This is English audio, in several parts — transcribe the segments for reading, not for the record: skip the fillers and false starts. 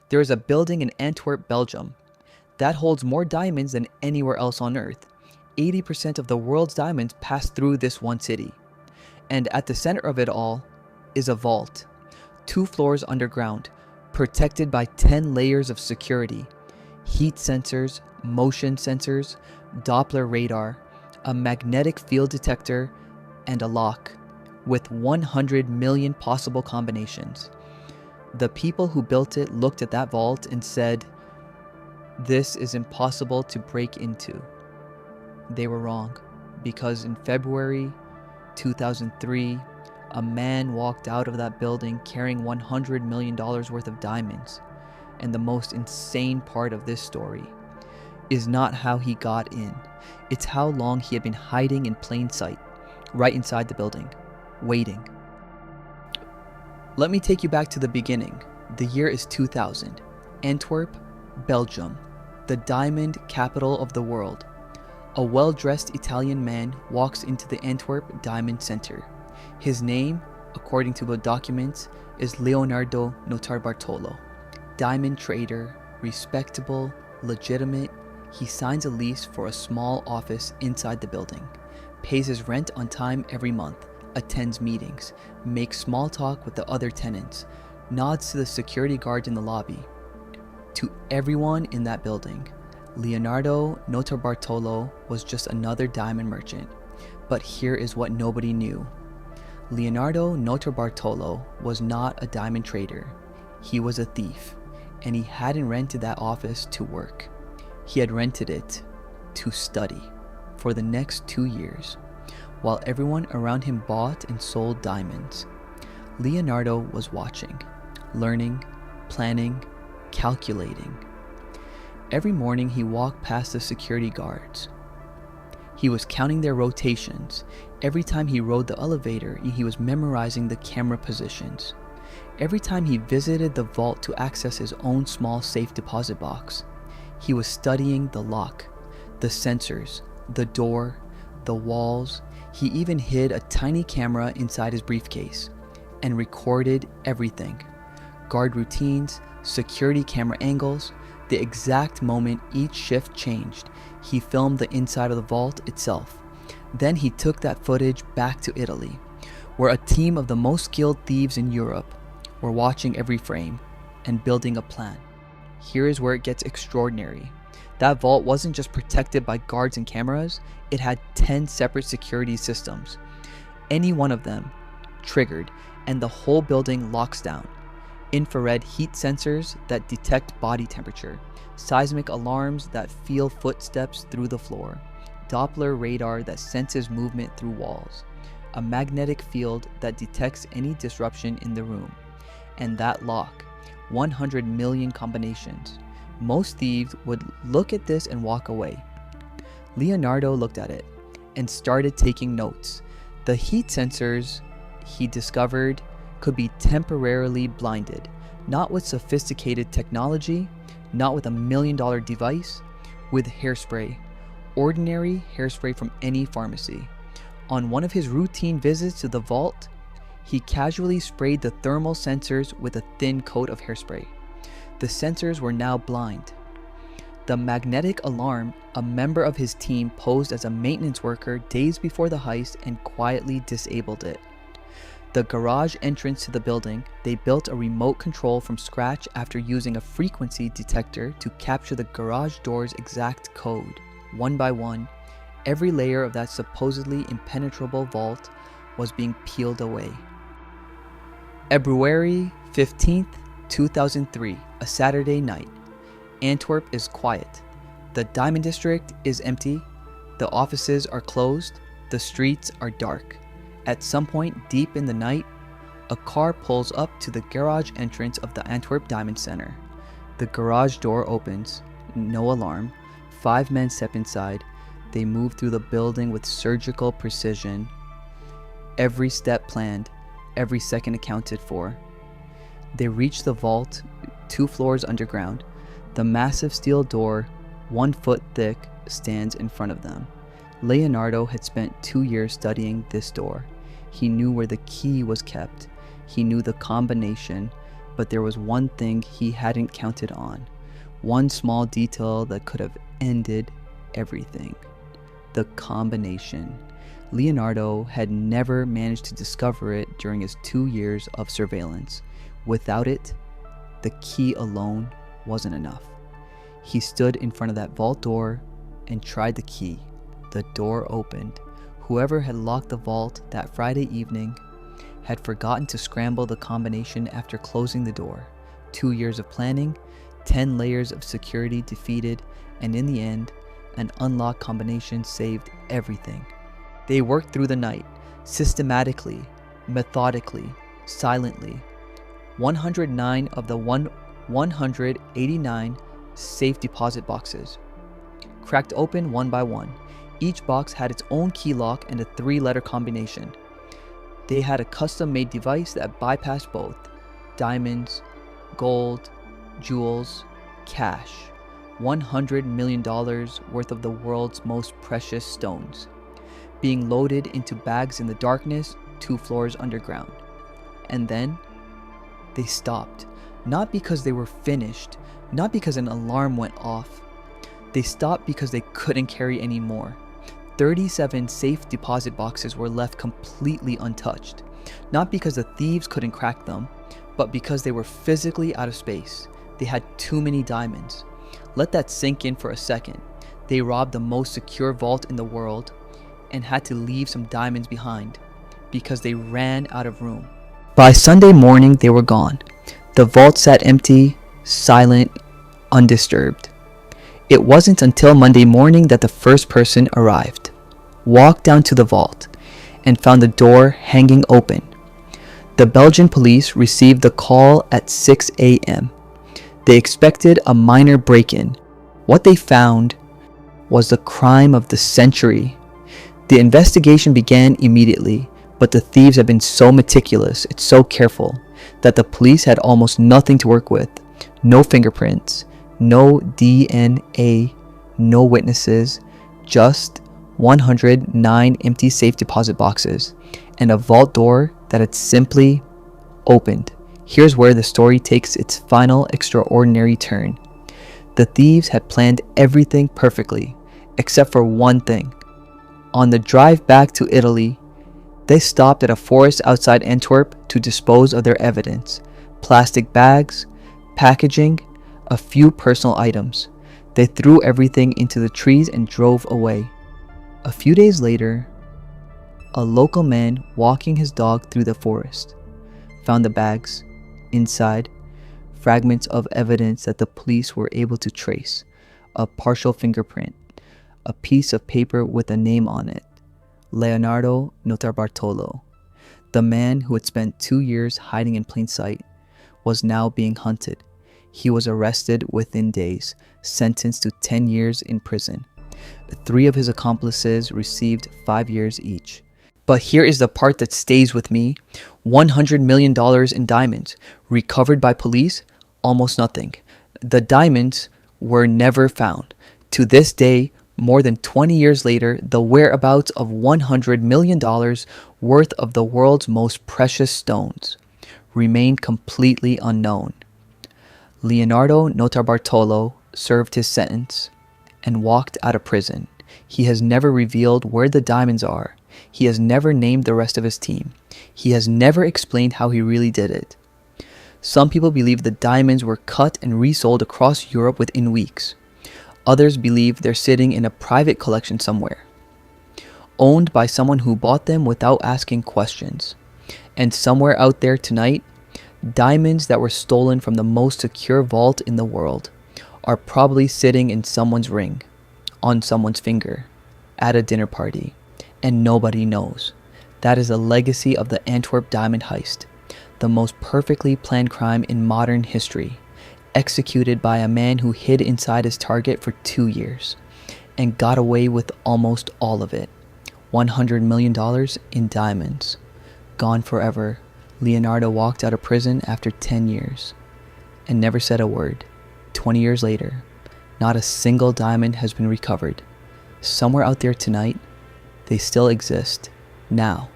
There is a building in Antwerp, Belgium, that holds more diamonds than anywhere else on Earth. 80% of the world's diamonds pass through this one city. And at the center of it all is a vault, 2 floors underground, protected by 10 layers of security, heat sensors, motion sensors, Doppler radar, a magnetic field detector, and a lock, with 100 million possible combinations. The people who built it looked at that vault and said, "This is impossible to break into." They were wrong, because in February 2003, a man walked out of that building carrying $100 million worth of diamonds. And the most insane part of this story is not how he got in. It's how long he had been hiding in plain sight, right inside the building, waiting. Let me take you back to the beginning. The year is 2000. Antwerp, Belgium, the diamond capital of the world. A well-dressed Italian man walks into the Antwerp Diamond Center. His name, according to the documents, is Leonardo Notarbartolo. Diamond trader, respectable, legitimate. He signs a lease for a small office inside the building, pays his rent on time every month, attends meetings, makes small talk with the other tenants, nods to the security guards in the lobby. To everyone in that building, Leonardo Notarbartolo was just another diamond merchant. But here is what nobody knew. Leonardo Notarbartolo was not a diamond trader. He was a thief, and he hadn't rented that office to work. He had rented it to study for the next 2 years, while everyone around him bought and sold diamonds. Leonardo was watching, learning, planning, calculating. Every morning he walked past the security guards. He was counting their rotations. Every time he rode the elevator, he was memorizing the camera positions. Every time he visited the vault to access his own small safe deposit box, he was studying the lock, the sensors, the door, the walls. He even hid a tiny camera inside his briefcase and recorded everything. Guard routines, security camera angles, the exact moment each shift changed. He filmed the inside of the vault itself. Then he took that footage back to Italy, where a team of the most skilled thieves in Europe were watching every frame and building a plan. Here is where it gets extraordinary. That vault wasn't just protected by guards and cameras, it had 10 separate security systems. Any one of them triggered, and the whole building locks down. Infrared heat sensors that detect body temperature, seismic alarms that feel footsteps through the floor, Doppler radar that senses movement through walls, a magnetic field that detects any disruption in the room, and that lock, 100 million combinations. Most thieves would look at this and walk away. Leonardo looked at it and started taking notes. The heat sensors, he discovered, could be temporarily blinded, not with sophisticated technology, not with $1 million device, with hairspray, ordinary hairspray from any pharmacy. On one of his routine visits to the vault, he casually sprayed the thermal sensors with a thin coat of hairspray. The sensors were now blind. The magnetic alarm, a member of his team posed as a maintenance worker days before the heist and quietly disabled it. The garage entrance to the building, they built a remote control from scratch after using a frequency detector to capture the garage door's exact code. One by one, every layer of that supposedly impenetrable vault was being peeled away. February 15th, 2003, a Saturday night. Antwerp is quiet. The Diamond District is empty. The offices are closed. The streets are dark. At some point deep in the night, a car pulls up to the garage entrance of the Antwerp Diamond Center. The garage door opens. No alarm. 5 men step inside. They move through the building with surgical precision. Every step planned. Every second accounted for. They reach the vault, 2 floors underground. The massive steel door, 1 foot thick, stands in front of them. Leonardo had spent 2 years studying this door. He knew where the key was kept. He knew the combination. But there was one thing he hadn't counted on. One small detail that could have ended everything. The combination. Leonardo had never managed to discover it during his 2 years of surveillance. Without it, the key alone wasn't enough. He stood in front of that vault door and tried the key. The door opened. Whoever had locked the vault that Friday evening had forgotten to scramble the combination after closing the door. 2 years of planning, 10 layers of security defeated, and in the end, an unlocked combination saved everything. They worked through the night, systematically, methodically, silently. 109 of the 189 safe deposit boxes cracked open one by one. Each box had its own key lock and a 3-letter combination. They had a custom-made device that bypassed both diamonds, gold, jewels, cash. $100 million worth of the world's most precious stones, being loaded into bags in the darkness 2 floors underground. And then they stopped, not because they were finished, not because an alarm went off. They stopped because they couldn't carry any more. 37 safe deposit boxes were left completely untouched, not because the thieves couldn't crack them, but because they were physically out of space. They had too many diamonds. Let that sink in for a second. They robbed the most secure vault in the world and had to leave some diamonds behind because they ran out of room. By Sunday morning, they were gone. The vault sat empty, silent, undisturbed. It wasn't until Monday morning that the first person arrived, walked down to the vault, and found the door hanging open. The Belgian police received the call at 6 a.m. They expected a minor break-in. What they found was the crime of the century. The investigation began immediately, but the thieves had been so meticulous, it's so careful, that the police had almost nothing to work with. No fingerprints, no DNA, no witnesses, just 109 empty safe deposit boxes and a vault door that had simply opened. Here's where the story takes its final extraordinary turn. The thieves had planned everything perfectly, except for one thing. On the drive back to Italy, they stopped at a forest outside Antwerp to dispose of their evidence. Plastic bags, packaging, a few personal items. They threw everything into the trees and drove away. A few days later, a local man walking his dog through the forest found the bags. Inside, fragments of evidence that the police were able to trace. A partial fingerprint, a piece of paper with a name on it. Leonardo Notarbartolo, the man who had spent 2 years hiding in plain sight, was now being hunted. He was arrested within days, sentenced to 10 years in prison. 3 of his accomplices received 5 years each. But here is the part that stays with me. $100 million in diamonds. Recovered by police? Almost nothing. The diamonds were never found. To this day, more than 20 years later, the whereabouts of $100 million worth of the world's most precious stones remain completely unknown. Leonardo Notarbartolo served his sentence and walked out of prison. He has never revealed where the diamonds are. He has never named the rest of his team. He has never explained how he really did it. Some people believe the diamonds were cut and resold across Europe within weeks. Others believe they're sitting in a private collection somewhere, owned by someone who bought them without asking questions. And somewhere out there tonight, diamonds that were stolen from the most secure vault in the world are probably sitting in someone's ring, on someone's finger, at a dinner party, and nobody knows. That is a legacy of the Antwerp Diamond Heist, the most perfectly planned crime in modern history, executed by a man who hid inside his target for 2 years and got away with almost all of it. $100 million in diamonds. Gone forever. Leonardo walked out of prison after 10 years and never said a word. 20 years later, not a single diamond has been recovered. Somewhere out there tonight, they still exist. Now,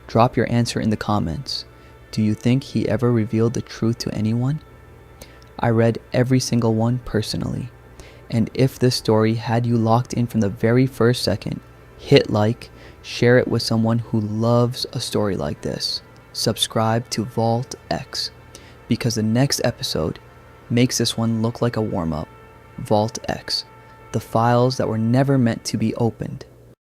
drop your answer in the comments. Do you think he ever revealed the truth to anyone? I read every single one personally. And if this story had you locked in from the very first second, hit like, share it with someone who loves a story like this. Subscribe to Vault X, because the next episode makes this one look like a warm-up. Vault X, the files that were never meant to be opened.